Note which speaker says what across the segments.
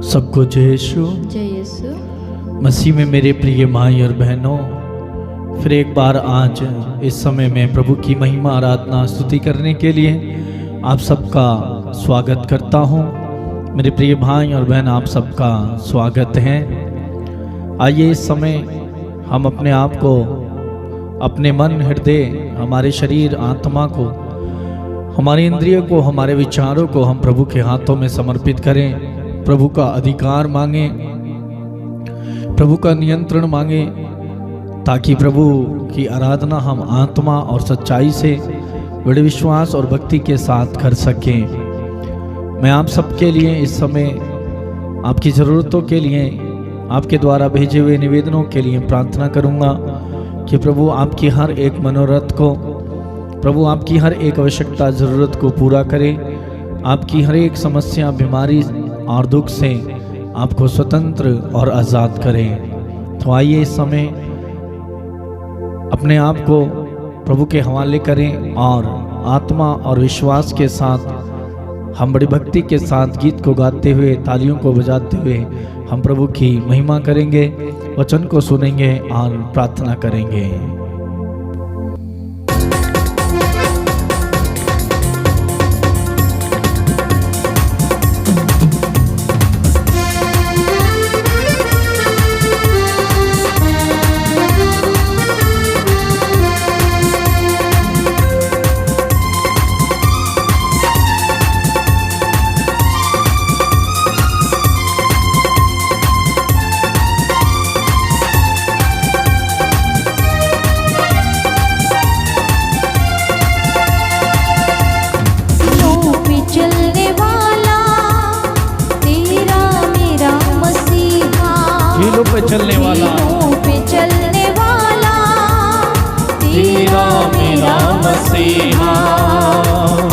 Speaker 1: सबको जय यीशु।
Speaker 2: जय यीशु।
Speaker 1: मसीह में मेरे प्रिय भाई और बहनों, फिर एक बार आज इस समय में प्रभु की महिमा आराधना स्तुति करने के लिए आप सबका स्वागत करता हूं। मेरे प्रिय भाई और बहन, आप सबका स्वागत है। आइए इस समय हम अपने आप को, अपने मन, हृदय, हमारे शरीर, आत्मा को, हमारे इंद्रिय को, हमारे विचारों को हम प्रभु के हाथों में समर्पित करें। प्रभु का अधिकार मांगे, प्रभु का नियंत्रण मांगे, ताकि प्रभु की आराधना हम आत्मा और सच्चाई से, बड़े विश्वास और भक्ति के साथ कर सकें। मैं आप सबके लिए इस समय आपकी ज़रूरतों के लिए, आपके द्वारा भेजे हुए निवेदनों के लिए प्रार्थना करूंगा कि प्रभु आपकी हर एक मनोरथ को, प्रभु आपकी हर एक आवश्यकता, ज़रूरत को पूरा करे। आपकी हर एक समस्या, बीमारी और दुख से आपको स्वतंत्र और आज़ाद करें। तो आइए इस समय अपने आप को प्रभु के हवाले करें और आत्मा और विश्वास के साथ हम बड़ी भक्ति के साथ गीत को गाते हुए, तालियों को बजाते हुए हम प्रभु की महिमा करेंगे, वचन को सुनेंगे और प्रार्थना करेंगे।
Speaker 2: चलने वाला, पे चलने वाला तेरा मेरा मसीहा,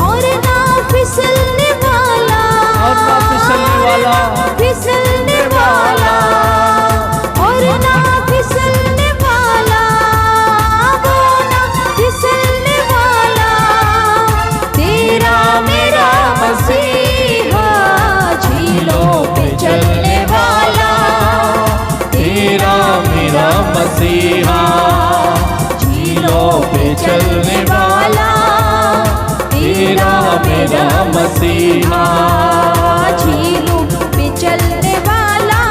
Speaker 2: और ना फिसलने वाला,
Speaker 1: और ना फिसलने वाला,
Speaker 2: फिसलने वाला, और ना फिसलने वाला, वो ना फिसलने वाला तेरा मेरा मसीहा, झीलों पे चलने वाला तेरा मेरा मसीहा, झीलों पे चलने वाला तेरा मेरा मसीहा, झीलों पे चलने वाला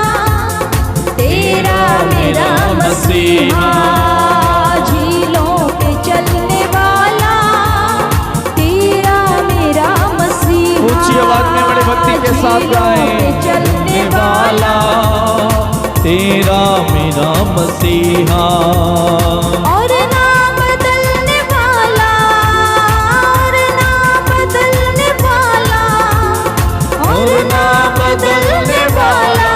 Speaker 2: तेरा मेरा मसीहा, झीलों पे चलने वाला तेरा मेरा मसीहा।
Speaker 1: ऊंची आवाज में बड़ी भक्ति के साथ गाएं।
Speaker 2: चलने वाला
Speaker 1: तेरा मेरा मसीहा,
Speaker 2: और ना बदलने वाला, और ना बदलने वाला, और ना बदलने वाला,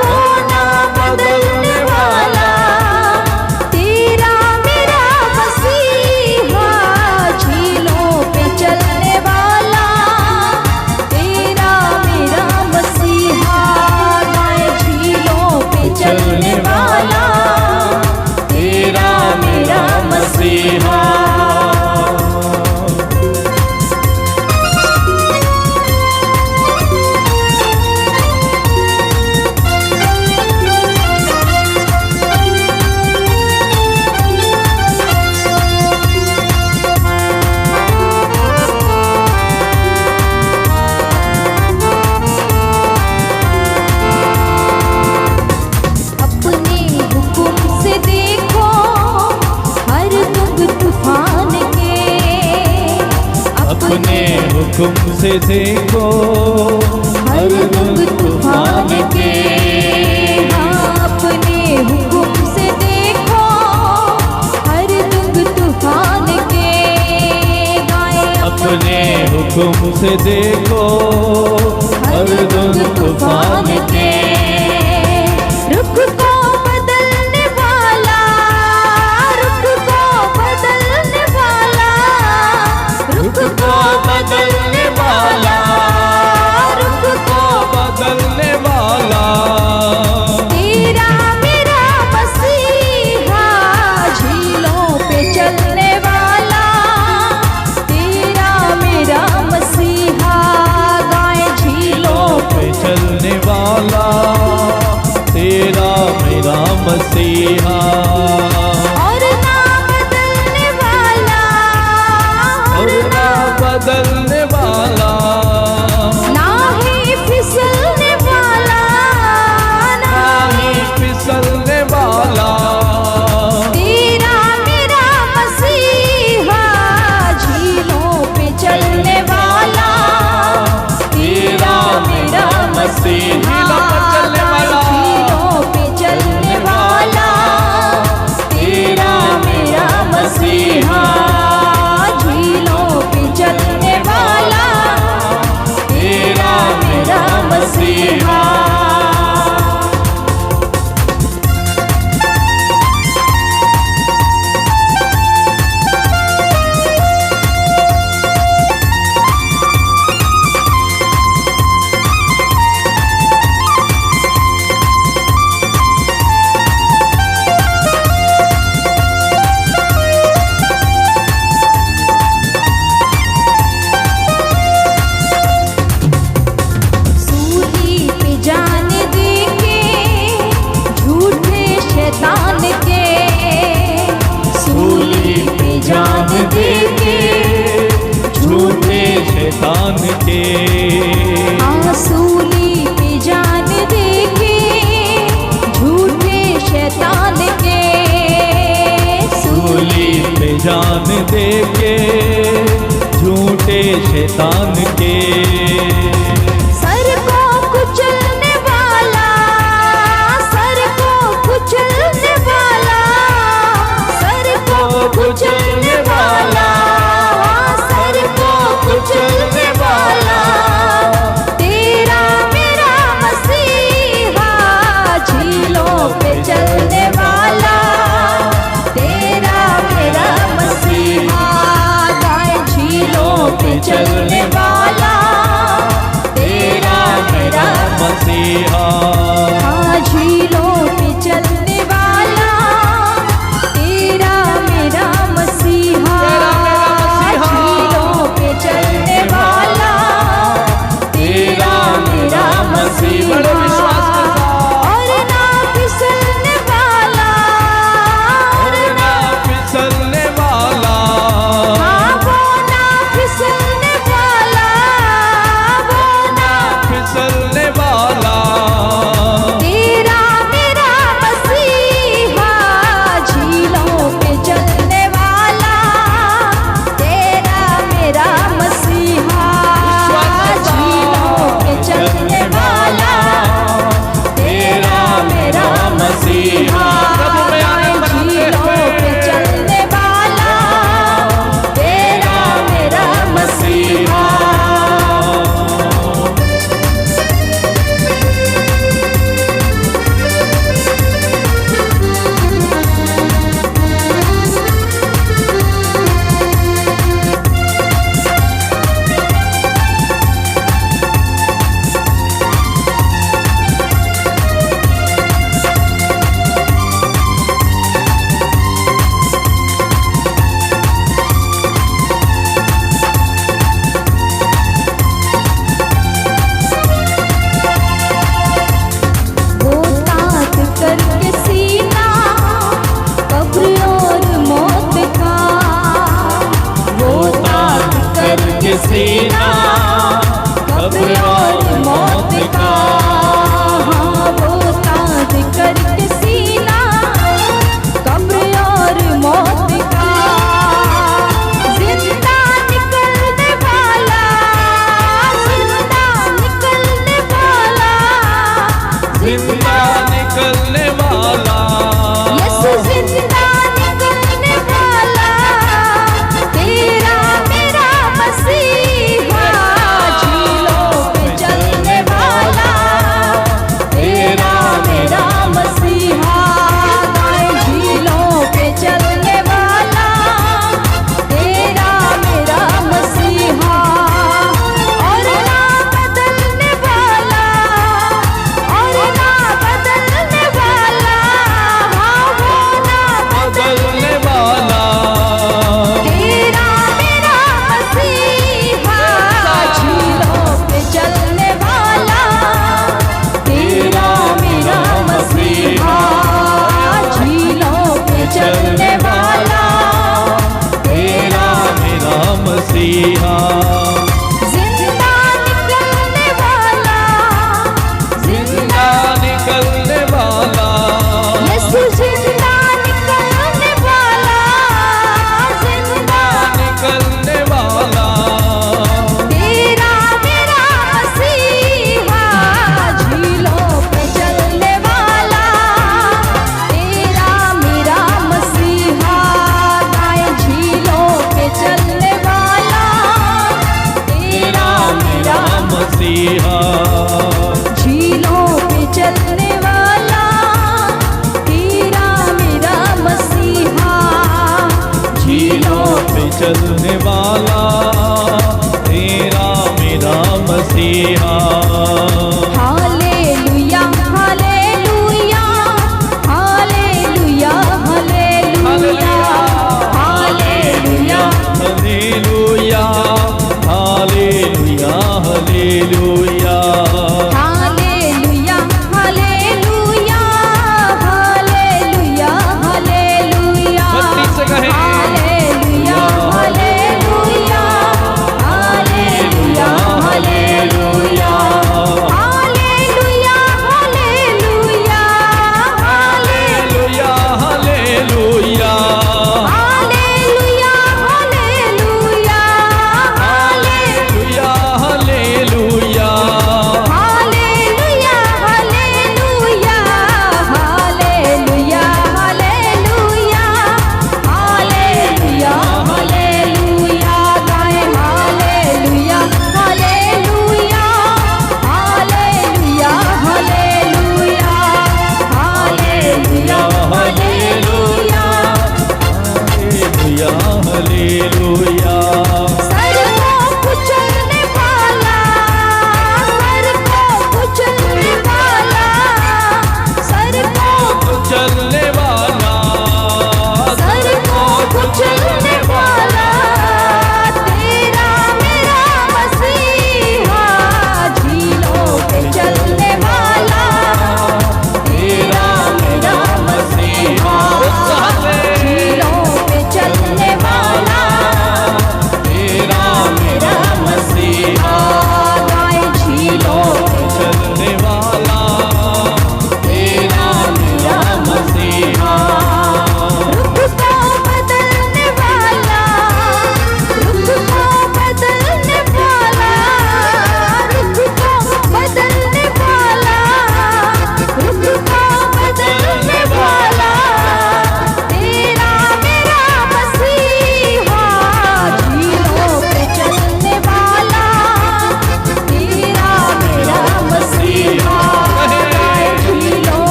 Speaker 2: वो ना बदलने वाला तेरा मेरा मसीहा, झीलों पे चलने वाला तेरा मेरा मसीहा, चलने वाला तेरा मेरा मसीहा।
Speaker 1: हुक्म से देखो
Speaker 2: हर दुख तूफान के, अपने हुक्म से देखो हर दुख तूफान के,
Speaker 1: अपने हुक्म से देखो हर दुख तूफान के,
Speaker 2: रुख को बदलने वाला, रुख को बदलने वाला, रुख को बदलने वाला, रुख को
Speaker 1: बदलने वाला
Speaker 2: तेरा मेरा मसीहा, झीलों पे चलने वाला तेरा मेरा मसीहा, गाए झीलों पे
Speaker 1: चलने दान के।
Speaker 2: सर को कुचलने वाला, सर को कुचलने वाला, सर को कुचलने वाला, सर को कुचलने वाला, तेरा मेरा मसीहा, झीलों पे चलने वाला, तेरा मेरा मसीहा, गाय झीलों पे चलने वाला, तेरा मेरा
Speaker 1: मसीहा,
Speaker 2: हाँ झीलों पे चलने वाला, तेरा मेरा मसीहा, झीलों पे चलने वाला, तेरा मेरा मसीहा,
Speaker 1: बड़े विश्वास के साथ।
Speaker 2: और ना फिसलने वाला, और ना
Speaker 1: फिसलने वाला,
Speaker 2: हाँ वो ना फिसलने वाला, वो ना
Speaker 1: फिसलने वाला,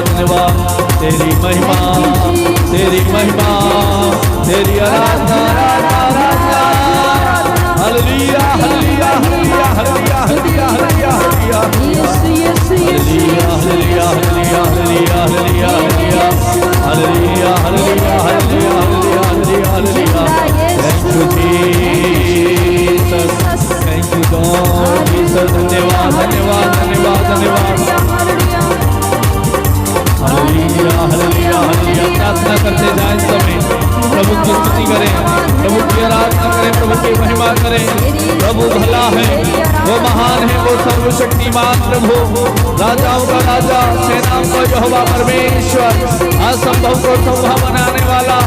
Speaker 1: धन्यवाद। तेरी महिमा, तेरी महिमा, तेरी आराधना, आराधना, आराधना। Hallelujah, hallelujah, hallelujah, hallelujah, hallelujah, hallelujah, hallelujah.
Speaker 2: Yeshu Yeshu Yeshu
Speaker 1: hallelujah, hallelujah, hallelujah, hallelujah, hallelujah, hallelujah, hallelujah, hallelujah, hallelujah, hallelujah, hallelujah. Thank you Jesus, thank you God, Jesus, धन्यवाद, धन्यवाद, धन्यवाद, धन्यवाद। Hallelujah, hallelujah, hallelujah. प्रार्थना करते जाएं इस समय, प्रभु की स्तुति करें, प्रभु की आराधना करें, प्रभु की महिमा करें। प्रभु भला है, वो महान है, वो सर्वशक्तिमान प्रभु, राजाओं का राजा, सेनाओं का यहोवा परमेश्वर, असंभव को संभव बनाने वाला,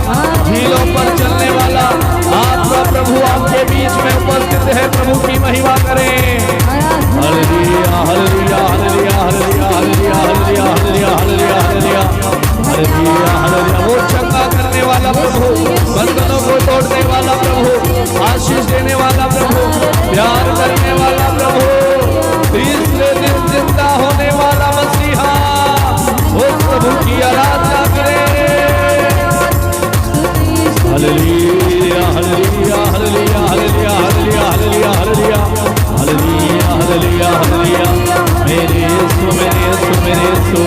Speaker 1: झीलों पर चलने वाला आपका प्रभु आपके बीच में उपस्थित है। प्रभु की महिमा करें। Hallelujah, hallelujah, hallelujah, hallelujah, hallelujah, hallelujah, hallelujah, hallelujah, hallelujah, hallelujah, hallelujah. वो चंगा करने वाला प्रभु, बंधनों को तोड़ने वाला प्रभु, आशीष देने वाला प्रभु, प्यार करने वाला प्रभु, तीसरे दिन जिंदा होने वाला मसीहा, उस प्रभु की आराधना करें। Hallelujah, hallelujah, hallelujah, hallelujah, hallelujah, hallelujah, hallelujah, hallelujah, hallelujah, hallelujah. मेरे यीशु, मेरे यीशु, मेरे यीशु,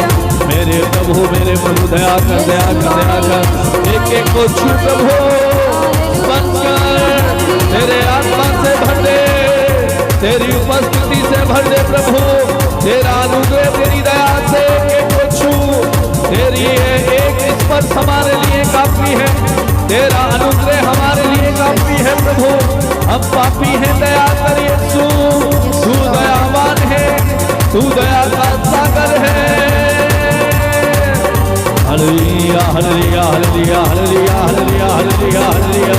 Speaker 1: मेरे प्रभु, मेरे प्रभु, दया कर, दया कर, दया कर। एक एक को छू प्रभु, बनकर तेरे आत्मा से भर दे, तेरी उपस्थिति से भर दे प्रभु, तेरा अनुग्रह, तेरी दया से एक एक को छू। तेरी एक स्पर्श हमारे लिए काफी है, तेरा अनुग्रह हमारे लिए काफी है प्रभु। हम पापी हैं, दया कर यीशु, तू दयावान है, तू दया का सागर है। Hallelujah, hallelujah, hallelujah, hallelujah, hallelujah, hallelujah, hallelujah,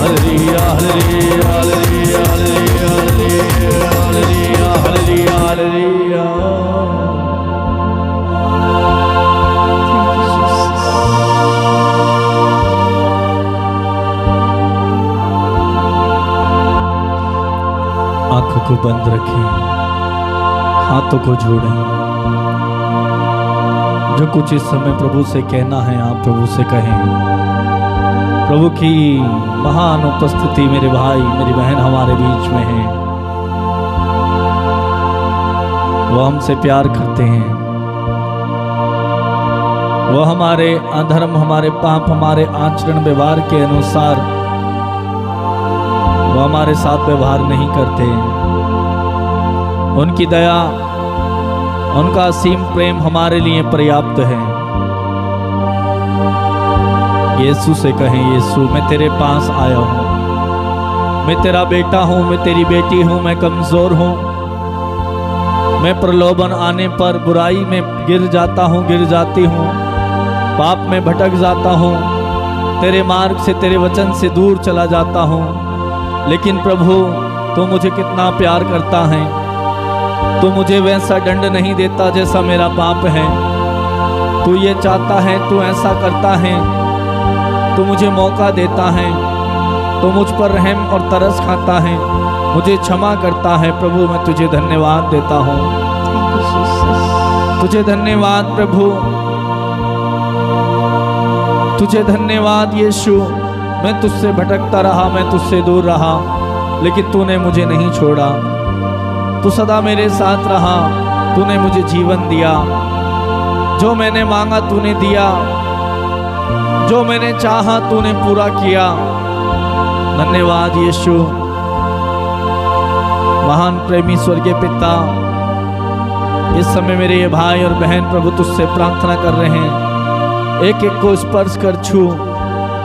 Speaker 1: hallelujah, hallelujah, hallelujah, hallelujah, hallelujah, hallelujah. आंखों को बंद रखें, हाथों को जोड़ें। जो कुछ इस समय प्रभु से कहना है आप प्रभु से कहें। प्रभु की महान उपस्थिति मेरे भाई मेरी बहन हमारे बीच में है। वो हमसे प्यार करते हैं, वो हमारे अधर्म, हमारे पाप, हमारे आचरण व्यवहार के अनुसार वो हमारे साथ व्यवहार नहीं करते। उनकी दया, उनका असीम प्रेम हमारे लिए पर्याप्त है। यीशु से कहें, यीशु मैं तेरे पास आया हूँ, मैं तेरा बेटा हूँ, मैं तेरी बेटी हूँ, मैं कमजोर हूँ, मैं प्रलोभन आने पर बुराई में गिर जाता हूँ, गिर जाती हूँ, पाप में भटक जाता हूँ, तेरे मार्ग से, तेरे वचन से दूर चला जाता हूँ। लेकिन प्रभु तू मुझे कितना प्यार करता है, तू मुझे वैसा दंड नहीं देता जैसा मेरा पाप है। तू ये चाहता है, तू ऐसा करता है, तू मुझे मौका देता है, तू मुझ पर रहम और तरस खाता है, मुझे क्षमा करता है। प्रभु मैं तुझे धन्यवाद देता हूँ, तुझे धन्यवाद प्रभु, तुझे धन्यवाद यीशु। मैं तुझसे भटकता रहा, मैं तुझसे दूर रहा, लेकिन तूने मुझे नहीं छोड़ा। तू सदा मेरे साथ रहा, तूने मुझे जीवन दिया। जो मैंने मांगा तूने दिया, जो मैंने चाहा तूने पूरा किया। धन्यवाद यीशु। महान प्रेमी स्वर्गीय पिता, इस समय मेरे ये भाई और बहन प्रभु तुझसे प्रार्थना कर रहे हैं। एक एक को स्पर्श कर, छू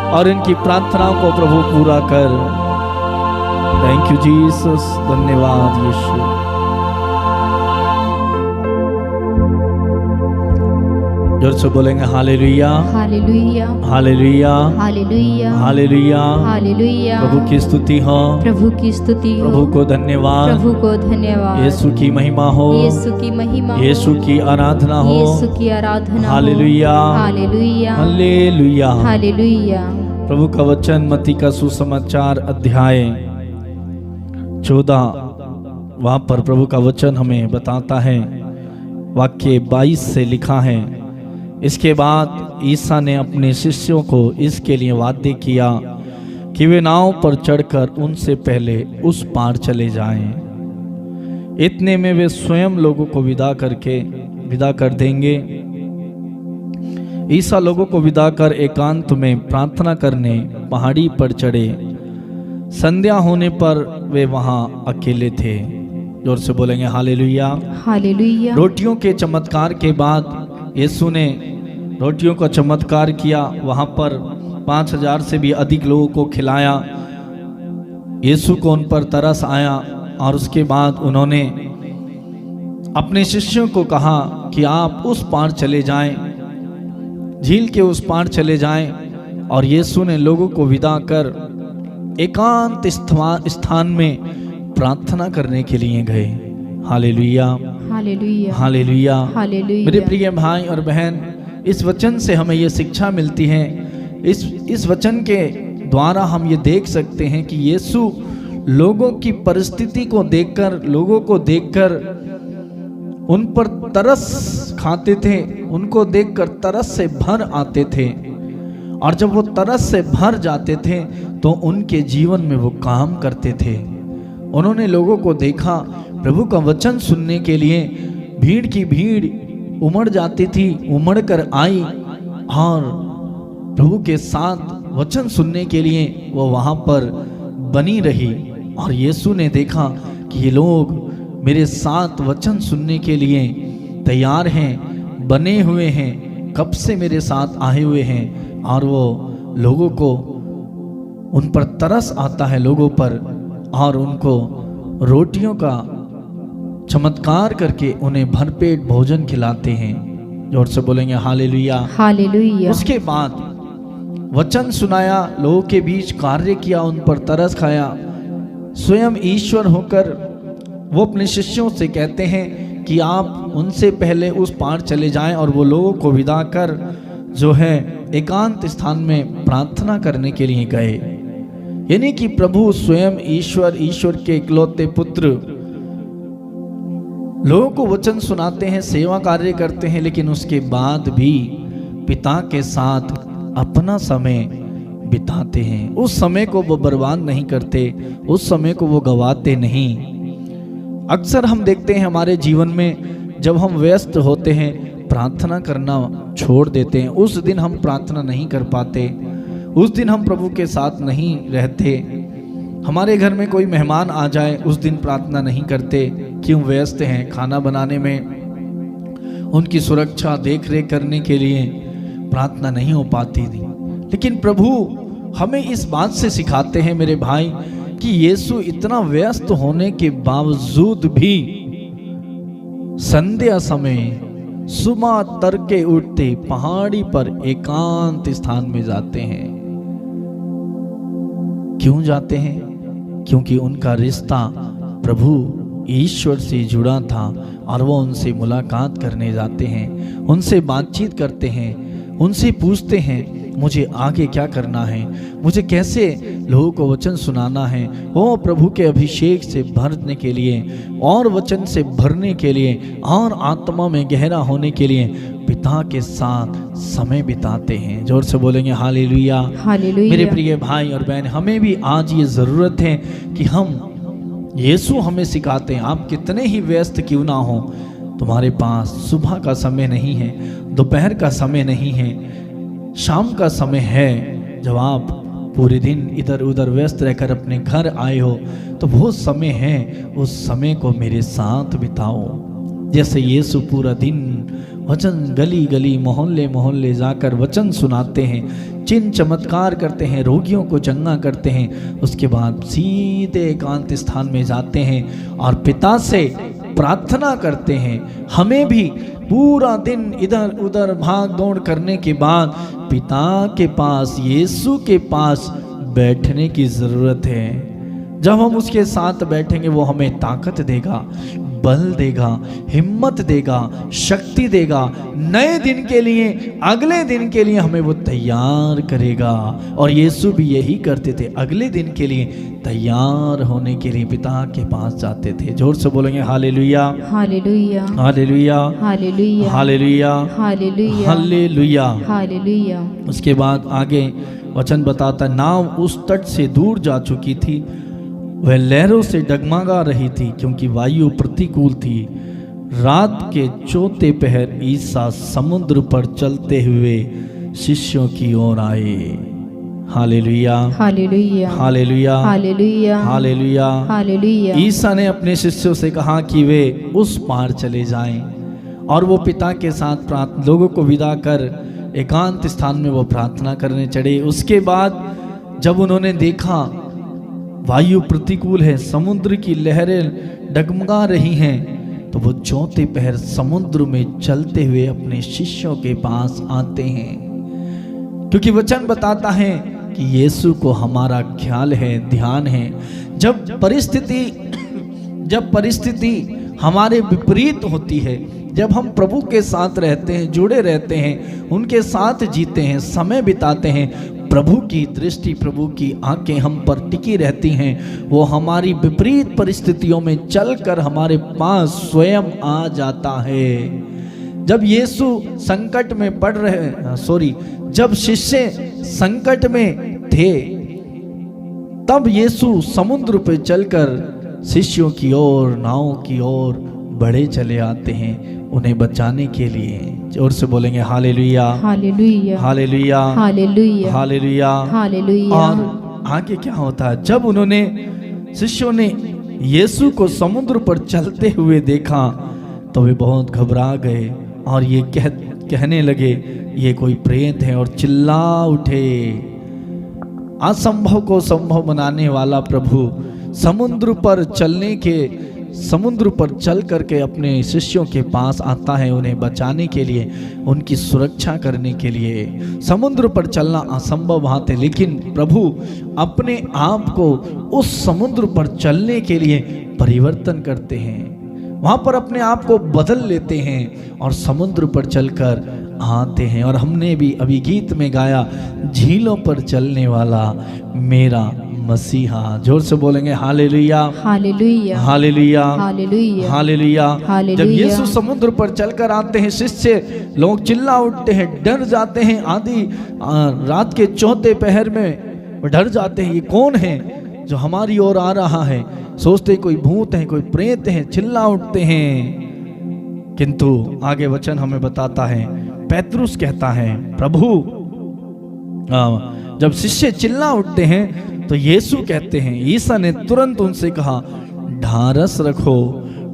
Speaker 1: और इनकी प्रार्थनाओं को प्रभु पूरा कर। थैंक यू जीसस, धन्यवाद यीशु। जोर से बोलेंगे hallelujah,
Speaker 2: hallelujah,
Speaker 1: hallelujah,
Speaker 2: hallelujah,
Speaker 1: hallelujah.
Speaker 2: Hallelujah.
Speaker 1: प्रभु की स्तुति हो,
Speaker 2: प्रभु की स्तुति हो,
Speaker 1: प्रभु को धन्यवाद,
Speaker 2: प्रभु को धन्यवाद।
Speaker 1: यीशु की महिमा हो,
Speaker 2: यीशु की महिमा हो,
Speaker 1: यीशु की आराधना हो।
Speaker 2: यीशु की आराधना हो।
Speaker 1: Hallelujah,
Speaker 2: hallelujah,
Speaker 1: hallelujah.
Speaker 2: हालेलुया।
Speaker 1: प्रभु का वचन मत्ती का सुसमाचार अध्याय 14, वहां पर प्रभु का वचन हमें बताता है, वाक्य 22 से लिखा है, इसके बाद ईसा ने अपने शिष्यों को इसके लिए वाद्य किया कि वे नाव पर चढ़कर उनसे पहले उस पार चले जाएं। इतने में वे स्वयं लोगों को विदा कर देंगे। ईसा लोगों को विदा कर एकांत में प्रार्थना करने पहाड़ी पर चढ़े। संध्या होने पर वे वहां अकेले थे। जोर से बोलेंगे हालेलुया।
Speaker 2: हालेलुया।
Speaker 1: रोटियों के चमत्कार के बाद यीशु ने रोटियों का चमत्कार किया। वहां पर 5000 से भी अधिक लोगों को खिलाया। यीशु को उन पर तरस आया और उसके बाद उन्होंने अपने शिष्यों को कहा कि आप उस पार चले जाएं, झील के उस पार चले जाएं। और यीशु ने लोगों को विदा कर एकांत स्थान में प्रार्थना करने के लिए गए। Hallelujah,
Speaker 2: hallelujah,
Speaker 1: hallelujah.
Speaker 2: हालेलुया।
Speaker 1: मेरे प्रिय भाई और बहन, इस वचन से हमें यह शिक्षा मिलती है। इस वचन के द्वारा हम ये देख सकते हैं कि यीशु लोगों की परिस्थिति को देखकर, लोगों को देखकर उन पर तरस खाते थे, उनको देखकर तरस से भर आते थे। और जब वो तरस से भर जाते थे तो उनके जीवन में वो काम करते थे। उन्होंने लोगों को देखा, प्रभु का वचन सुनने के लिए भीड़ की भीड़ उमड़ जाती थी, उमड़ कर आई और प्रभु के साथ वचन सुनने के लिए वो वहाँ पर बनी रही। और यीशु ने देखा कि ये लोग मेरे साथ वचन सुनने के लिए तैयार हैं, बने हुए हैं, कब से मेरे साथ आए हुए हैं। और वो लोगों को, उन पर तरस आता है लोगों पर, और उनको रोटियों का चमत्कार करके उन्हें भरपेट भोजन खिलाते हैं। जोर से बोलेंगे हालेलुया,
Speaker 2: हालेलुया।
Speaker 1: उसके बाद वचन सुनाया, लोगों के बीच कार्य किया, उन पर तरस खाया। स्वयं ईश्वर होकर वो अपने शिष्यों से कहते हैं कि आप उनसे पहले उस पार चले जाएं। और वो लोगों को विदा कर जो है एकांत स्थान में प्रार्थना करने के लिए गए। यानी कि प्रभु स्वयं ईश्वर के इकलौते पुत्र लोगों को वचन सुनाते हैं, सेवा कार्य करते हैं, लेकिन उसके बाद भी पिता के साथ अपना समय बिताते हैं। उस समय को वो बर्बाद नहीं करते, उस समय को वो गवाते नहीं। अक्सर हम देखते हैं हमारे जीवन में जब हम व्यस्त होते हैं, प्रार्थना करना छोड़ देते हैं। उस दिन हम प्रार्थना नहीं कर पाते, उस दिन हम प्रभु के साथ नहीं रहते। हमारे घर में कोई मेहमान आ जाए, उस दिन प्रार्थना नहीं करते। क्यों? व्यस्त हैं खाना बनाने में, उनकी सुरक्षा देख रेख करने के लिए प्रार्थना नहीं हो पाती थी। लेकिन प्रभु हमें इस बात से सिखाते हैं मेरे भाई कि यीशु इतना व्यस्त होने के बावजूद भी संध्या समय सुबह तड़के उठते पहाड़ी पर एकांत स्थान में जाते हैं। क्यों जाते हैं? क्योंकि उनका रिश्ता प्रभु ईश्वर से जुड़ा था और वो उनसे मुलाकात करने जाते हैं, उनसे बातचीत करते हैं, उनसे पूछते हैं मुझे आगे क्या करना है, मुझे कैसे लोगों को वचन सुनाना है। वो प्रभु के अभिषेक से भरने के लिए और वचन से भरने के लिए और आत्मा में गहरा होने के लिए पिता के साथ समय बिताते हैं। जोर से बोलेंगे हालेलुया,
Speaker 2: हालेलुया।
Speaker 1: मेरे प्रिय भाई और बहन, हमें भी आज ये ज़रूरत है कि हम, यीशु हमें सिखाते हैं, आप कितने ही व्यस्त क्यों ना हो, तुम्हारे पास सुबह का समय नहीं है, दोपहर का समय नहीं है, शाम का समय है, जब आप पूरे दिन इधर उधर व्यस्त रहकर अपने घर आए हो, तो वो समय है, उस समय को मेरे साथ बिताओ। जैसे यीशु पूरा दिन वचन गली गली मोहल्ले मोहल्ले जाकर वचन सुनाते हैं, चिन्ह चमत्कार करते हैं, रोगियों को चंगा करते हैं, उसके बाद सीधे एकांत स्थान में जाते हैं और पिता से प्रार्थना करते हैं। हमें भी पूरा दिन इधर उधर भाग दौड़ करने के बाद पिता के पास, यीशु के पास बैठने की ज़रूरत है। जब हम उसके साथ बैठेंगे वो हमें ताकत देगा, बल देगा, हिम्मत देगा, शक्ति देगा। नए दिन के लिए, अगले दिन के लिए हमें वो तैयार करेगा। और यीशु भी यही करते थे, अगले दिन के लिए तैयार होने के लिए पिता के पास जाते थे। जोर से बोलेंगे hallelujah,
Speaker 2: hallelujah,
Speaker 1: hallelujah,
Speaker 2: hallelujah,
Speaker 1: hallelujah,
Speaker 2: hallelujah,
Speaker 1: hallelujah.
Speaker 2: Hallelujah.
Speaker 1: उसके बाद आगे वचन बताता, नाव उस तट से दूर जा चुकी थी, वह लहरों से डगमगा रही थी क्योंकि वायु प्रतिकूल थी। रात के चौथे पहर ईसा समुद्र पर चलते हुए शिष्यों की ओर आए। Hallelujah,
Speaker 2: hallelujah,
Speaker 1: hallelujah,
Speaker 2: hallelujah,
Speaker 1: hallelujah.
Speaker 2: Hallelujah.
Speaker 1: Isa ने अपने शिष्यों से कहा कि वे उस पार चले जाएं और वो पिता के साथ लोगों को विदा कर एकांत स्थान में वो प्रार्थना करने चढ़े। उसके बाद जब उन्होंने देखा वायु प्रतिकूल है, समुद्र की लहरें डगमगा रही हैं, तो वो चौथे पहर समुद्र में चलते हुए अपने शिष्यों के पास आते हैं। क्योंकि वचन बताता है कि यीशु को हमारा ख्याल है, ध्यान है। जब परिस्थिति हमारे विपरीत होती है, जब हम प्रभु के साथ रहते हैं, जुड़े रहते हैं, उनके साथ जीते हैं, समय बिताते हैं, प्रभु की दृष्टि, प्रभु की आंखें हम पर टिकी रहती हैं। वो हमारी विपरीत परिस्थितियों में चलकर हमारे पास स्वयं आ जाता है। जब यीशु संकट में जब शिष्य संकट में थे, तब यीशु समुद्र पे चलकर शिष्यों की ओर, नाव की ओर बढ़े चले आते हैं उन्हें बचाने के लिए। जोर से बोलेंगे hallelujah,
Speaker 2: hallelujah,
Speaker 1: hallelujah,
Speaker 2: hallelujah,
Speaker 1: hallelujah,
Speaker 2: hallelujah.
Speaker 1: और आगे क्या होता है, जब उन्होंने शिष्यों ने यीशु को समुद्र पर चलते हुए देखा तो वे बहुत घबरा गए और ये कहने लगे ये कोई प्रेत है, और चिल्ला उठे। असंभव को संभव बनाने वाला प्रभु समुद्र पर चल करके अपने शिष्यों के पास आता है, उन्हें बचाने के लिए, उनकी सुरक्षा करने के लिए। समुद्र पर चलना असंभव वहाँ थे, लेकिन प्रभु अपने आप को उस समुद्र पर चलने के लिए परिवर्तन करते हैं, वहाँ पर अपने आप को बदल लेते हैं और समुद्र पर चलकर आते हैं। और हमने भी अभी गीत में गाया, झीलों पर चलने वाला मेरा मसीहा। जोर से बोलेंगे hallelujah,
Speaker 2: hallelujah,
Speaker 1: hallelujah,
Speaker 2: hallelujah,
Speaker 1: hallelujah.
Speaker 2: Hallelujah.
Speaker 1: जब यीशु समुद्र पर चलकर आते हैं, शिष्य लोग चिल्ला उठते हैं, डर जाते हैं। आधी रात के चौथे पहर में वो डर जाते हैं, ये कौन है जो हमारी ओर आ रहा है। सोचते कोई भूत है, कोई प्रेत है, चिल्ला उठते हैं। किंतु आगे वचन हमें बताता है, पेतरुस कहता है, प्रभु जब शिष्य चिल्ला उठते हैं तो यीशु कहते हैं, ईसा ने तुरंत उनसे कहा, ढारस रखो,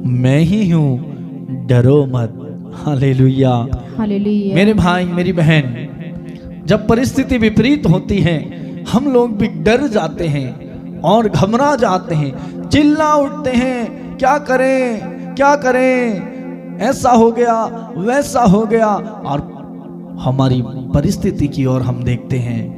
Speaker 1: मैं ही हूं, डरो मत। Hallelujah,
Speaker 2: hallelujah.
Speaker 1: मेरे भाई, मेरी बहन, जब परिस्थिति विपरीत होती है हम लोग भी डर जाते हैं और घबरा जाते हैं, चिल्ला उठते हैं, क्या करें क्या करें, ऐसा हो गया वैसा हो गया। और हमारी परिस्थिति की ओर हम देखते हैं,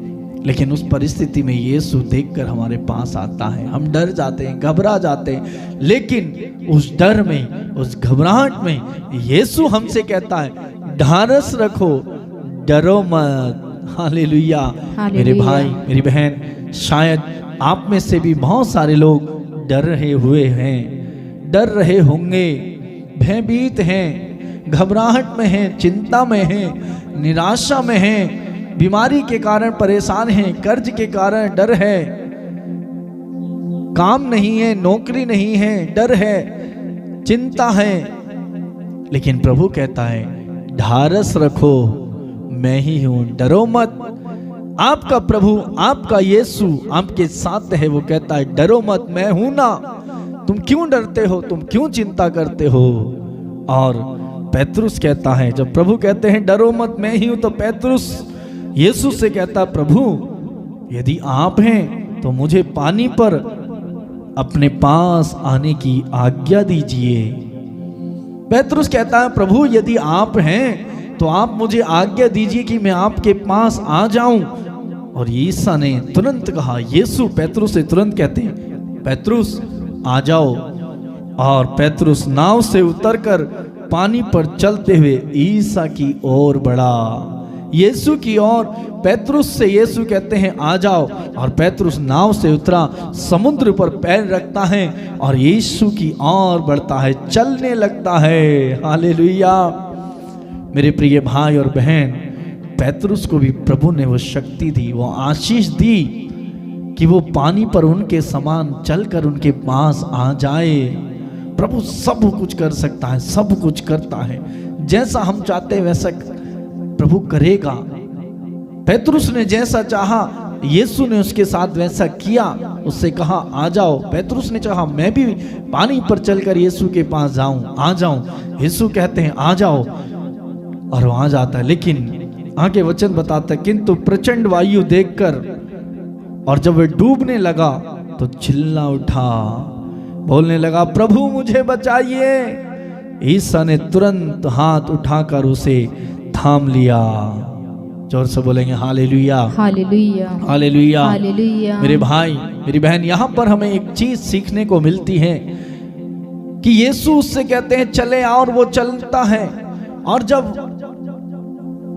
Speaker 1: लेकिन उस परिस्थिति में यीशु देखकर हमारे पास आता है। हम डर जाते हैं, घबरा जाते हैं, लेकिन उस डर में, उस घबराहट में यीशु हमसे कहता है, ढारस रखो, डरो मत। हालेलुया। मेरे भाई, मेरी बहन, शायद आप में से भी बहुत सारे लोग डर रहे हुए हैं, डर रहे होंगे, भयभीत हैं, घबराहट में हैं, चिंता में हैं, निराशा में हैं, बीमारी के कारण परेशान हैं, कर्ज के कारण डर है, काम नहीं है, नौकरी नहीं है, डर है, चिंता है। लेकिन प्रभु कहता है, ढारस रखो, मैं ही हूं, डरो मत। आपका प्रभु, आपका यीशु आपके साथ है। वो कहता है, डरो मत, मैं हूं ना, तुम क्यों डरते हो, तुम क्यों चिंता करते हो। और पेतरुस कहता है, जब प्रभु कहते हैं डरो मत, मैं ही हूं, तो पेतरुस यीशु से कहता, प्रभु यदि आप हैं तो मुझे पानी पर अपने पास आने की आज्ञा दीजिए। पेतरुस कहता है, प्रभु यदि आप हैं तो आप मुझे आज्ञा दीजिए कि मैं आपके पास आ जाऊं। और ईसा ने तुरंत कहा, यीशु पेतरुस से तुरंत कहते हैं, पेतरुस आ जाओ। और पेतरुस नाव से उतरकर पानी पर चलते हुए ईसा की ओर बढ़ा, यीशु की ओर। पेतरुस से यीशु कहते हैं आ जाओ, और पेतरुस नाव से उतरा, समुद्र पर पैर रखता है और यीशु की ओर बढ़ता है, चलने लगता है। हालेलुया। मेरे प्रिय भाई और बहन, पेतरुस को भी प्रभु ने वो शक्ति दी, वो आशीष दी कि वो पानी पर उनके समान चलकर उनके पास आ जाए। प्रभु सब कुछ कर सकता है, सब कुछ करता है, जैसा हम चाहते हैं वैसा प्रभु करेगा। पेतरुस ने जैसा चाहा, यीशु ने उसके साथ वैसा किया, उससे कहा आ जाओ। पेतरुस ने चाहा मैं भी पानी पर चलकर यीशु के पास जाऊं, आ जाऊं। यीशु कहते हैं आ जाओ, और वो आ जाता है। लेकिन आगे वचन बताता है, किंतु प्रचंड वायु देखकर और जब वह डूबने लगा तो चिल्ला उठा, बोलने लगा प्रभु मुझे बचाइए। ईसा ने तुरंत हाथ उठाकर उसे थाम लिया। जोर से बोलेंगे हालेलुया,
Speaker 2: हालेलुया,
Speaker 1: हालेलुया,
Speaker 2: हालेलुया।
Speaker 1: मेरे भाई मेरी बहन, यहां पर हमें एक चीज सीखने को मिलती है कि यीशु उससे कहते हैं चले आओ, और वो चलता है। और जब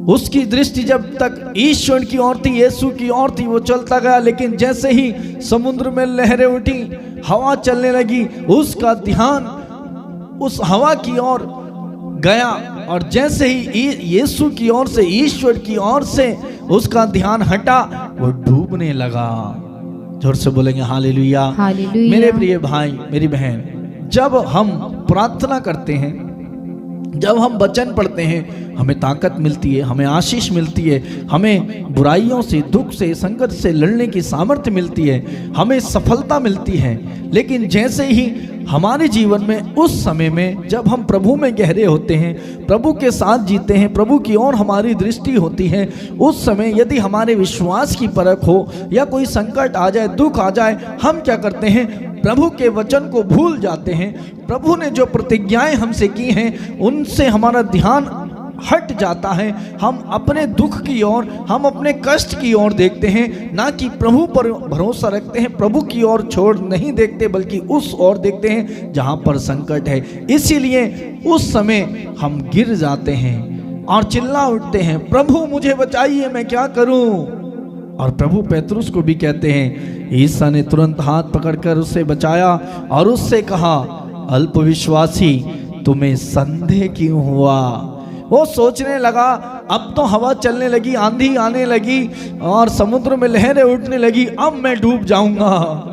Speaker 1: उसकी दृष्टि जब तक ईश्वर की ओर थी, यीशु की ओर थी, वो चलता गया। लेकिन जैसे ही समुद्र में लहरें उठी, हवा चलने लगी, उसका ध्यान उस हवा की ओर गया। और जैसे ही यीशु की ओर से, ईश्वर की ओर से उसका ध्यान हटा, वो डूबने लगा। जोर से बोलेंगे हालेलुया,
Speaker 2: हालेलुया।
Speaker 1: मेरे प्रिय भाई मेरी बहन, जब हम प्रार्थना करते हैं, जब हम वचन पढ़ते हैं, हमें ताकत मिलती है, हमें आशीष मिलती है, हमें बुराइयों से, दुख से, संकट से लड़ने की सामर्थ्य मिलती है, हमें सफलता मिलती है। लेकिन जैसे ही हमारे जीवन में उस समय में जब हम प्रभु में गहरे होते हैं, प्रभु के साथ जीते हैं, प्रभु की ओर हमारी दृष्टि होती है, उस समय यदि हमारे विश्वास की परख हो या कोई संकट आ जाए, दुख आ जाए, हम क्या करते हैं? प्रभु के वचन को भूल जाते हैं। प्रभु ने जो प्रतिज्ञाएं हमसे की हैं, उनसे हमारा ध्यान हट जाता है। हम अपने दुख की ओर, हम अपने कष्ट की ओर देखते हैं, ना कि प्रभु पर भरोसा रखते हैं। प्रभु की ओर छोड़ नहीं देखते, बल्कि उस ओर देखते हैं जहां पर संकट है। इसीलिए उस समय हम गिर जाते हैं और चिल्ला उठते हैं, प्रभु मुझे बचाइए, मैं क्या करूं? और प्रभु पेतरुस को भी कहते हैं, ईसा ने तुरंत हाथ पकड़कर उसे बचाया और उससे कहा, अल्पविश्वासी तुम्हें संदेह क्यों हुआ? वो सोचने लगा, अब तो हवा चलने लगी, आंधी आने लगी और समुद्र में लहरें उठने लगी, अब मैं डूब जाऊंगा।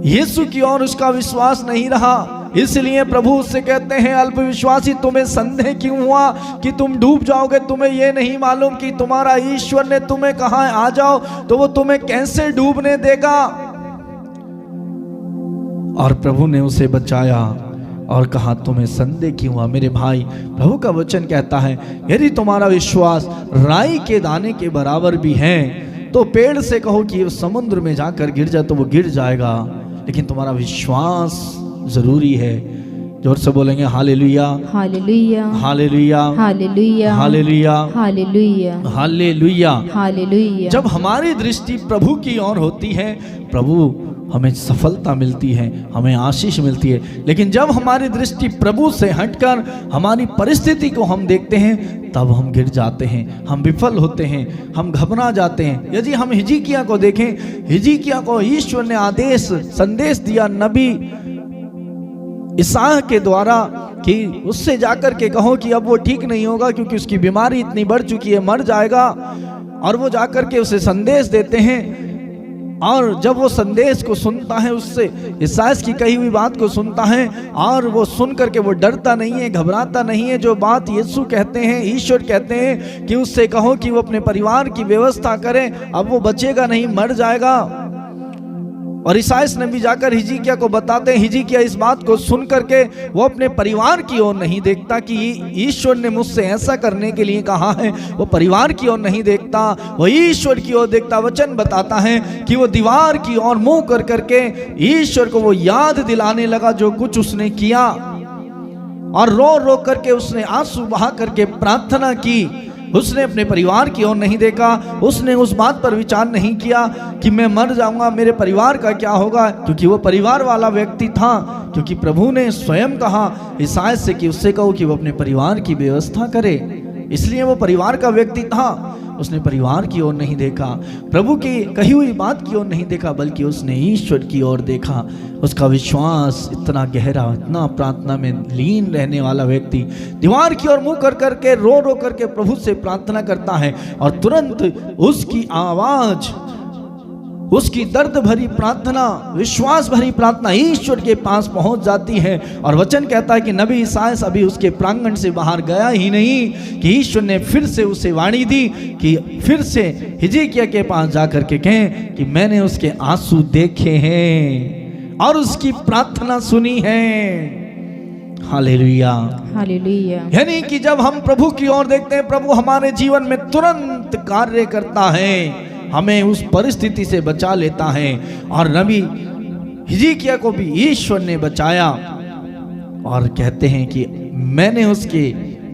Speaker 1: यीशु की ओर उसका विश्वास नहीं रहा। इसलिए प्रभु उससे कहते हैं, अल्पविश्वासी तुम्हें संदेह क्यों हुआ कि तुम डूब जाओगे? तुम्हें यह नहीं मालूम कि तुम्हारा ईश्वर ने तुम्हें कहा है आ जाओ, तो वो तुम्हें कैसे डूबने देगा? और प्रभु ने उसे बचाया और कहा, तुम्हें संदेह क्यों हुआ? मेरे भाई, प्रभु का वचन कहता है, यदि तुम्हारा विश्वास राई के दाने के बराबर भी है, तो पेड़ से कहो कि समुद्र में जाकर गिर जाए तो वो गिर जाएगा। लेकिन तुम्हारा विश्वास जरूरी है। जोर से बोलेंगे hallelujah,
Speaker 2: hallelujah,
Speaker 1: hallelujah,
Speaker 2: hallelujah,
Speaker 1: hallelujah,
Speaker 2: hallelujah,
Speaker 1: hallelujah.
Speaker 2: Hallelujah.
Speaker 1: जब हमारी दृष्टि प्रभु की ओर होती है, प्रभु हमें सफलता मिलती है, हमें आशीष मिलती है। लेकिन जब हमारी दृष्टि प्रभु से हटकर हमारी परिस्थिति को हम देखते हैं, तब हम गिर जाते हैं, हम विफल होते हैं, हम घबरा जाते हैं। यदि हम हिजकिय्याह को देखें, हिजकिय्याह को ईश्वर ने आदेश, संदेश दिया नबी यशायाह के द्वारा कि उससे जाकर के कहो कि अब वो ठीक नहीं होगा, क्योंकि उसकी बीमारी इतनी बढ़ चुकी है, मर जाएगा। और वो जाकर के उसे संदेश देते हैं, और जब वो संदेश को सुनता है, उससे यशायाह की कही हुई बात को सुनता है, और वो सुन करके वो डरता नहीं है, घबराता नहीं है। जो बात यीशु कहते हैं, ईश्वर कहते हैं कि उससे कहो कि वो अपने परिवार की व्यवस्था करे, अब वो बचेगा नहीं, मर जाएगा। और यशायाह नबी जाकर हिजकिय्याह को बताते हैं, हिजकिय्याह इस बात को सुन करके वो अपने परिवार की ओर नहीं देखता कि ईश्वर ने मुझसे ऐसा करने के लिए कहा है। वो परिवार की ओर नहीं देखता, वो ईश्वर की ओर देखता। वचन बताता है कि वो दीवार की ओर मुंह कर करके ईश्वर को वो याद दिलाने लगा जो कुछ उसने किया, और रो रो करके उसने आंसू बहा करके प्रार्थना की। उसने अपने परिवार की ओर नहीं देखा, उसने उस बात पर विचार नहीं किया कि मैं मर जाऊंगा, मेरे परिवार का क्या होगा, क्योंकि वो परिवार वाला व्यक्ति था। क्योंकि प्रभु ने स्वयं कहा ईसाई से कि उससे कहो कि वो अपने परिवार की व्यवस्था करे, इसलिए वो परिवार का व्यक्ति था। उसने परिवार की ओर नहीं देखा, प्रभु की कही हुई बात की ओर नहीं देखा, बल्कि उसने ईश्वर की ओर देखा। उसका विश्वास इतना गहरा, इतना प्रार्थना में लीन रहने वाला व्यक्ति दीवार की ओर मुंह कर करके रो रो करके प्रभु से प्रार्थना करता है, और तुरंत उसकी आवाज, उसकी दर्द भरी प्रार्थना, विश्वास भरी प्रार्थना ईश्वर के पास पहुंच जाती है। और वचन कहता है कि नबी ईसायाह अभी उसके प्रांगण से बाहर गया ही नहीं कि ईश्वर ने फिर से उसे वाणी दी कि फिर से हिजकिय्याह के पास जाकर के कहें कि मैंने उसके आंसू देखे हैं और उसकी प्रार्थना सुनी है। Hallelujah,
Speaker 2: hallelujah.
Speaker 1: यानी कि जब हम प्रभु की ओर देखते हैं, प्रभु हमारे जीवन में तुरंत कार्य करता है, हमें उस परिस्थिति से बचा लेता है। और नबी हिजकिय्याह को भी ईश्वर ने बचाया, और कहते हैं कि मैंने उसकी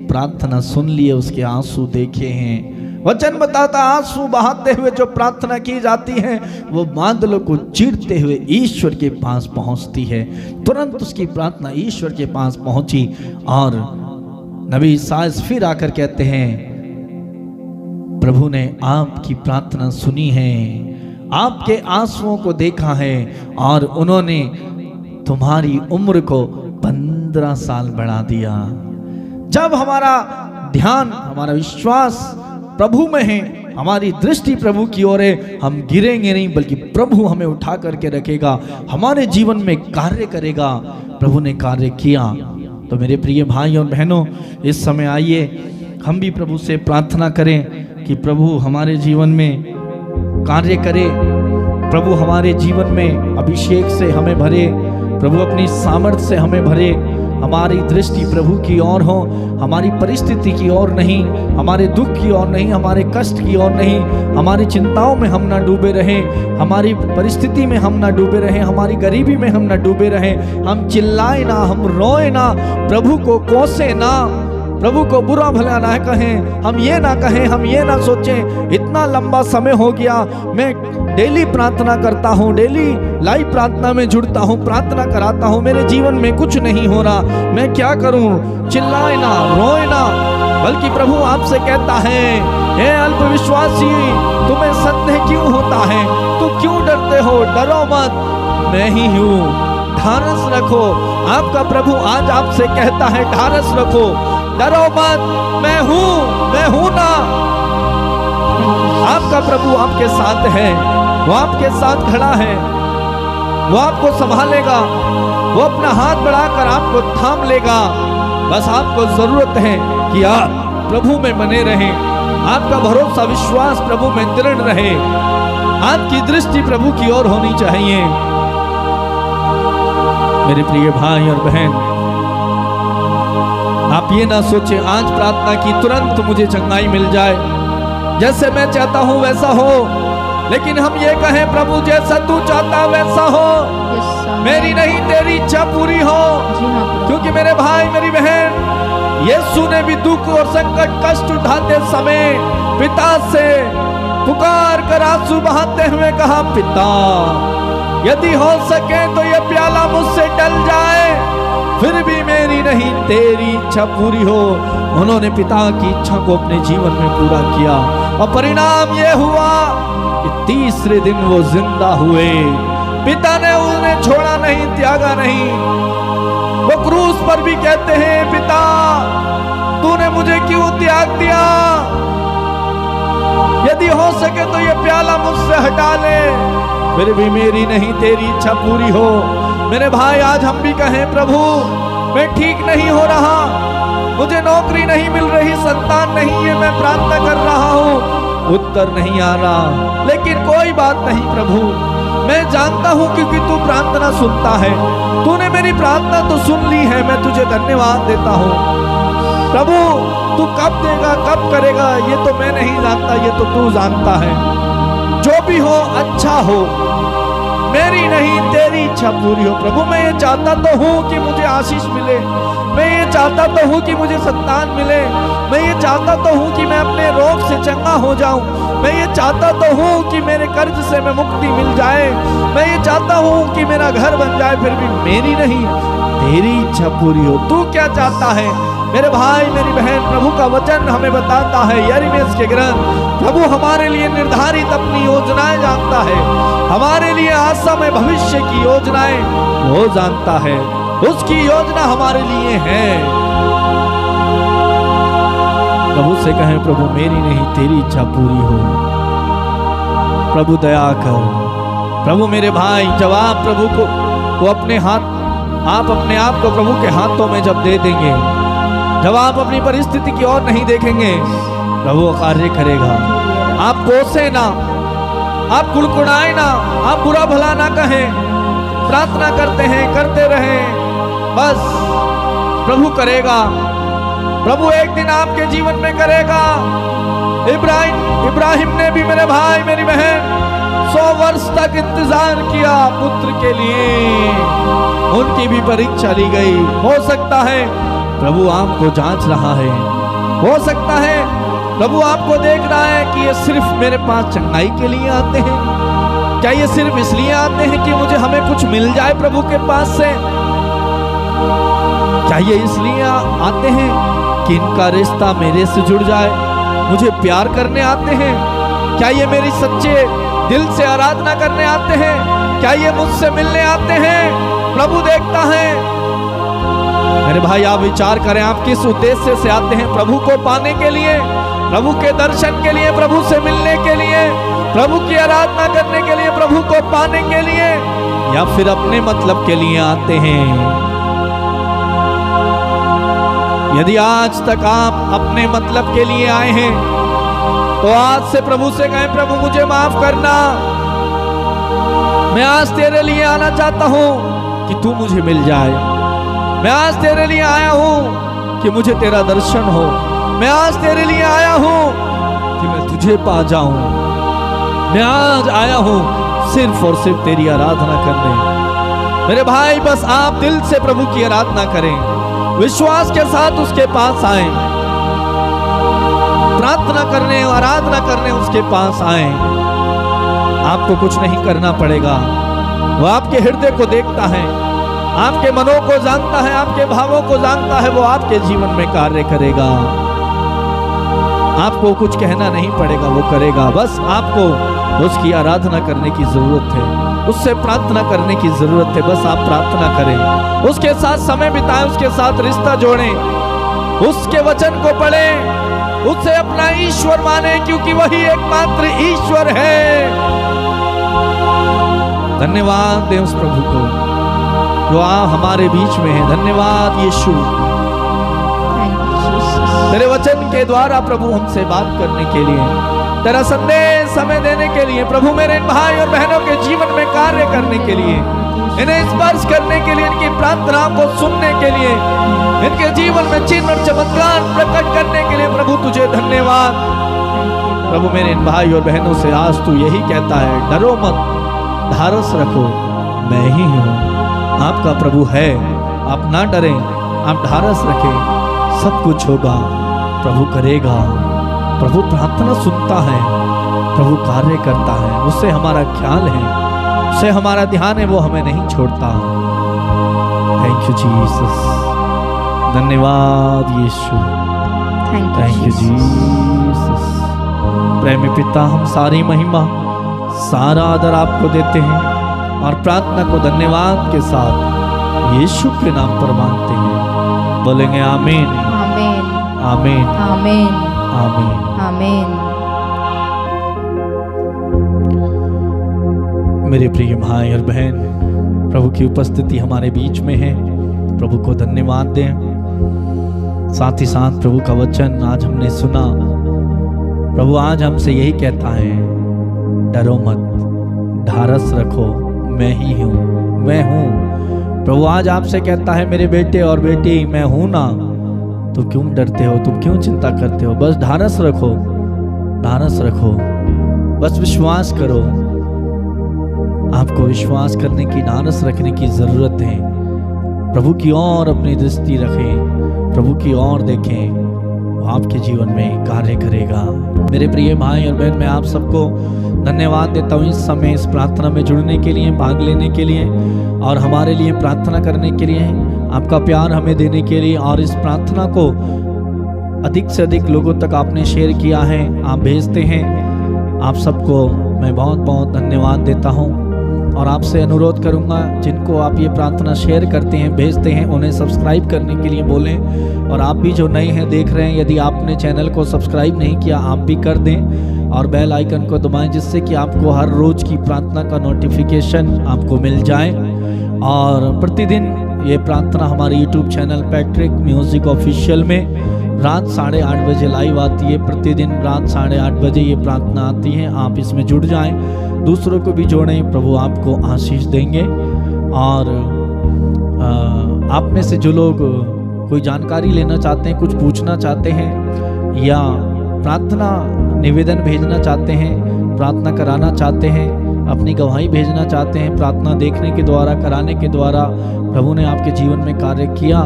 Speaker 1: प्रार्थना सुन ली है, उसके आंसू देखे हैं। वचन बताता आंसू बहाते हुए जो प्रार्थना की जाती है वो बादलों को चीरते हुए ईश्वर के पास पहुंचती है। तुरंत उसकी प्रार्थना ईश्वर के पास पहुंची, और नबी ईसायाह फिर आकर कहते हैं प्रभु ने आपकी प्रार्थना सुनी है, आपके आंसुओं को देखा है, और उन्होंने तुम्हारी उम्र को 15 साल बढ़ा दिया। जब हमारा ध्यान, हमारा विश्वास प्रभु में है, हमारी दृष्टि प्रभु की ओर है, हम गिरेंगे नहीं, बल्कि प्रभु हमें उठा करके रखेगा, हमारे जीवन में कार्य करेगा। प्रभु ने कार्य किया। तो मेरे प्रिय भाई और बहनों, इस समय आइए हम भी प्रभु से प्रार्थना करें कि प्रभु हमारे जीवन में कार्य करे, प्रभु हमारे जीवन में अभिषेक से हमें भरे, प्रभु अपनी सामर्थ्य से हमें भरे, हमारी दृष्टि प्रभु की ओर हो, हमारी परिस्थिति की ओर नहीं, हमारे दुख की ओर नहीं, हमारे कष्ट की ओर नहीं, हमारी चिंताओं में हम ना डूबे रहें, हमारी परिस्थिति में हम ना डूबे रहें, हमारी गरीबी में हम ना डूबे रहें, हम चिल्लाए ना, हम रोए ना, प्रभु को कोसे ना, प्रभु को बुरा भला ना कहें, हम ये ना कहें, हम ये ना सोचें इतना लंबा समय हो गया, मैं डेली प्रार्थना करता हूँ, डेली लाइव प्रार्थना में जुड़ता हूँ, प्रार्थना कराता हूँ, मेरे जीवन में कुछ नहीं हो रहा, मैं क्या करूँ। चिल्लाए ना, रोए ना, बल्कि प्रभु आपसे कहता है, हे अल्पविश्वासी, तुम्हें संदेह क्यों होता है, तो क्यों डरते हो, डरो मत, मैं ही हूँ, ढारस रखो। आपका प्रभु आज आपसे कहता है ढारस रखो, डरो मत, मैं हूं ना। आपका प्रभु आपके साथ है, वो आपके साथ खड़ा है, वो आपको संभालेगा, वो अपना हाथ बढ़ाकर आपको थाम लेगा। बस आपको जरूरत है कि आप प्रभु में बने रहें, आपका भरोसा विश्वास प्रभु में दृढ़ रहे, आपकी दृष्टि प्रभु की ओर होनी चाहिए। मेरे प्रिय भाई और बहन, आप ये ना सोचे आज प्रार्थना की तुरंत मुझे चंगाई मिल जाए, जैसे मैं चाहता हूं वैसा हो, लेकिन हम ये कहें प्रभु जैसा तू चाहता वैसा हो, मेरी नहीं तेरी इच्छा पूरी हो। क्योंकि मेरे भाई मेरी बहन, यीशु ने भी दुख और संकट कष्ट उठाते समय पिता से पुकार कर आंसू बहाते हुए कहा, पिता यदि हो सके तो ये प्याला मुझसे टल जाए, फिर भी मेरी नहीं तेरी इच्छा पूरी हो। उन्होंने पिता की इच्छा को अपने जीवन में पूरा किया, और परिणाम ये हुआ कि तीसरे दिन वो जिंदा हुए। पिता ने उन्हें छोड़ा नहीं, त्यागा नहीं। वो क्रूस पर भी कहते हैं, पिता तूने मुझे क्यों त्याग दिया, यदि हो सके तो ये प्याला मुझसे हटा ले, फिर भी मेरी नहीं तेरी इच्छा पूरी हो। मेरे भाई आज हम भी कहें, प्रभु मैं ठीक नहीं हो रहा, मुझे नौकरी नहीं मिल रही, संतान नहीं है, मैं प्रार्थना कर रहा हूँ, उत्तर नहीं आ रहा, लेकिन कोई बात नहीं प्रभु, मैं जानता हूँ क्योंकि तू प्रार्थना सुनता है, तूने मेरी प्रार्थना तो सुन ली है, मैं तुझे धन्यवाद देता हूँ। प्रभु तू कब देगा, कब करेगा, ये तो मैं नहीं जानता, ये तो तू जानता है। जो भी हो अच्छा हो, मेरी नहीं तेरी इच्छा पूरी हो। प्रभु मैं ये चाहता तो हूँ कि मुझे आशीष मिले, मैं ये चाहता तो हूँ कि मुझे संतान मिले, मैं ये चाहता तो हूँ कि मैं अपने रोग से चंगा हो जाऊं, मैं ये चाहता तो हूँ कि मेरे कर्ज से मैं मुक्ति मिल जाए, मैं ये चाहता हूँ कि मेरा घर बन जाए, फिर भी मेरी नहीं तेरी इच्छा पूरी हो। तू क्या चाहता है मेरे भाई मेरी बहन? प्रभु का वचन हमें बताता है, यिर्मयाह के ग्रंथ, प्रभु हमारे लिए निर्धारित अपनी योजनाएं जानता है, हमारे लिए आसम भविष्य की योजनाएं वो जानता है, उसकी योजना हमारे लिए है। प्रभु से कहें, प्रभु मेरी नहीं तेरी इच्छा पूरी हो। प्रभु दया कर। प्रभु मेरे भाई, जब आप प्रभु को अपने हाथ, आप अपने आप को प्रभु के हाथों में जब दे देंगे, जब आप अपनी परिस्थिति की ओर नहीं देखेंगे, प्रभु कार्य करेगा। आप कोसे ना, आप कुड़कुड़ाए ना, आप बुरा भला ना कहें, प्रार्थना करते हैं, करते रहें, बस प्रभु करेगा। प्रभु एक दिन आपके जीवन में करेगा। इब्राहिम ने भी मेरे भाई मेरी बहन 100 वर्ष तक इंतजार किया पुत्र के लिए, उनकी भी परीक्षा ली गई। हो सकता है प्रभु आपको जांच रहा है, हो सकता है प्रभु आपको देख रहा है कि ये सिर्फ मेरे पास चंगाई के लिए आते हैं, क्या ये सिर्फ इसलिए आते हैं कि मुझे हमें कुछ मिल जाए प्रभु के पास से, क्या ये इसलिए आते हैं कि इनका रिश्ता मेरे से जुड़ जाए, मुझे प्यार करने आते हैं, क्या ये मेरी सच्चे दिल से आराधना करने आते हैं, क्या ये मुझसे मिलने आते हैं? प्रभु देखता है। मेरे भाई आप विचार करें, आप किस उद्देश्य से आते हैं? प्रभु को पाने के लिए, प्रभु के दर्शन के लिए, प्रभु से मिलने के लिए, प्रभु की आराधना करने के लिए, प्रभु को पाने के लिए, या फिर अपने मतलब के लिए आते हैं? यदि आज तक आप अपने मतलब के लिए आए हैं तो आज से प्रभु से कहें, प्रभु मुझे माफ करना, मैं आज तेरे लिए आना चाहता हूं कि तू मुझे मिल जाए, मैं आज तेरे लिए आया हूं कि मुझे तेरा दर्शन हो, मैं आज तेरे लिए आया हूं कि मैं तुझे पा जाऊं, मैं आज आया हूं सिर्फ और सिर्फ तेरी आराधना करने। मेरे भाई बस आप दिल से प्रभु की आराधना करें, विश्वास के साथ उसके पास आए, प्रार्थना करने, आराधना करने उसके पास आए। आपको कुछ नहीं करना पड़ेगा, वो आपके हृदय को देखता है, आपके मनों को जानता है, आपके भावों को जानता है, वो आपके जीवन में कार्य करेगा। आपको कुछ कहना नहीं पड़ेगा, वो करेगा। बस आपको उसकी आराधना करने की जरूरत है, उससे प्रार्थना करने की जरूरत है। बस आप प्रार्थना करें, उसके साथ समय बिताएं, उसके साथ रिश्ता जोड़ें, उसके वचन को पढ़ें, उससे अपना ईश्वर माने, क्योंकि वही एकमात्र ईश्वर है। धन्यवाद दें उस प्रभु को जो आप हमारे बीच में है। धन्यवाद यीशु, तेरे वचन के द्वारा प्रभु हमसे बात करने के लिए, तेरा संदेश हमें देने के लिए, प्रभु मेरे भाई और बहनों के जीवन में कार्य करने के लिए, इन्हें स्पर्श करने के लिए, इनकी प्रार्थनाओं को सुनने के लिए, इनके जीवन में चिन्ह और चमत्कार प्रकट करने के लिए प्रभु तुझे धन्यवाद। प्रभु मेरे इन भाई और बहनों से आज तू यही कहता है, डरो मत, धारस रखो, मैं ही हूँ। आपका प्रभु है, आप ना डरें, आप धारस रखें, सब कुछ होगा, प्रभु करेगा। प्रभु प्रार्थना सुनता है, प्रभु कार्य करता है, उससे हमारा ख्याल है, उससे हमारा ध्यान है, वो हमें नहीं छोड़ता। थैंक यू जीसस, धन्यवाद यीशु, थैंक यू जीसस। प्रेमी पिता, हम सारी महिमा, सारा आदर आपको देते हैं और प्रार्थना को धन्यवाद के साथ यीशु के नाम पर मांगते हैं। बोलेंगे आमीन,
Speaker 2: आमीन,
Speaker 1: आमीन,
Speaker 2: आमीन,
Speaker 1: आमीन,
Speaker 2: आमीन।
Speaker 1: मेरे प्रिय भाई और बहन, प्रभु की उपस्थिति हमारे बीच में है, प्रभु को धन्यवाद दें। साथ ही साथ प्रभु का वचन आज हमने सुना। प्रभु आज हमसे यही कहता है, डरो मत, ढारस रखो, मैं ही हूँ, मैं हूँ। प्रभु आज आपसे कहता है, मेरे बेटे और बेटी, मैं हूँ ना, तो क्यों डरते हो, तुम क्यों चिंता करते हो? बस ढारस रखो, ढारस रखो, बस विश्वास करो। आपको विश्वास करने की, ढारस रखने की जरूरत है। प्रभु की ओर अपनी दृष्टि रखें, प्रभु की ओर देखें, वो आपके जीवन में कार्य करेगा। मेरे प्रिय भाई और बहन, मैं आप सबको धन्यवाद देता हूँ इस समय इस प्रार्थना में जुड़ने के लिए, भाग लेने के लिए और हमारे लिए प्रार्थना करने के लिए, आपका प्यार हमें देने के लिए। और इस प्रार्थना को अधिक से अधिक लोगों तक आपने शेयर किया है, आप भेजते हैं। आप सबको मैं बहुत बहुत धन्यवाद देता हूँ और आपसे अनुरोध करूँगा जिनको आप ये प्रार्थना शेयर करते हैं, भेजते हैं, उन्हें सब्सक्राइब करने के लिए बोलें। और आप भी जो नए हैं, देख रहे हैं, यदि आपने चैनल को सब्सक्राइब नहीं किया आप भी कर दें और बेल आइकन को दबाएं, जिससे कि आपको हर रोज़ की प्रार्थना का नोटिफिकेशन आपको मिल जाए। और प्रतिदिन ये प्रार्थना हमारे YouTube channel Patrick music official में रात 8:30 बजे लाइव आती है। प्रतिदिन रात 8:30 बजे ये प्रार्थना आती है। आप इसमें जुड़ जाएं, दूसरों को भी जोड़ें, प्रभु आपको आशीष देंगे। और आप में से जो लोग कोई जानकारी लेना चाहते हैं, कुछ पूछना चाहते हैं या प्रार्थना निवेदन भेजना चाहते हैं, प्रार्थना कराना चाहते हैं, अपनी गवाही भेजना चाहते हैं, प्रार्थना देखने के द्वारा, कराने के द्वारा प्रभु ने आपके जीवन में कार्य किया,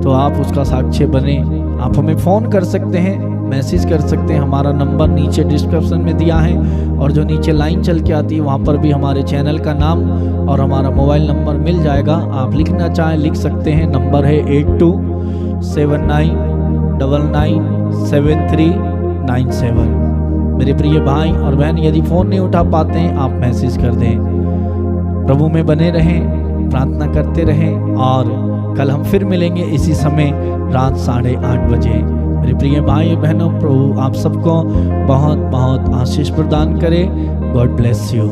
Speaker 1: तो आप उसका साक्ष्य बने। आप हमें फ़ोन कर सकते हैं, मैसेज कर सकते हैं। हमारा नंबर नीचे डिस्क्रिप्शन में दिया है और जो नीचे लाइन चल के आती है वहाँ पर भी हमारे चैनल का नाम और हमारा मोबाइल नंबर मिल जाएगा। आप लिखना चाहें लिख सकते हैं। नंबर है 8279997397। मेरे प्रिय भाई और बहन, यदि फ़ोन नहीं उठा पाते हैं आप मैसेज कर दें। प्रभु में बने रहें, प्रार्थना करते रहें और कल हम फिर मिलेंगे इसी समय रात 8:30 बजे। मेरे प्रिय भाई बहनों, प्रभु आप सबको बहुत बहुत आशीष प्रदान करे। God bless you.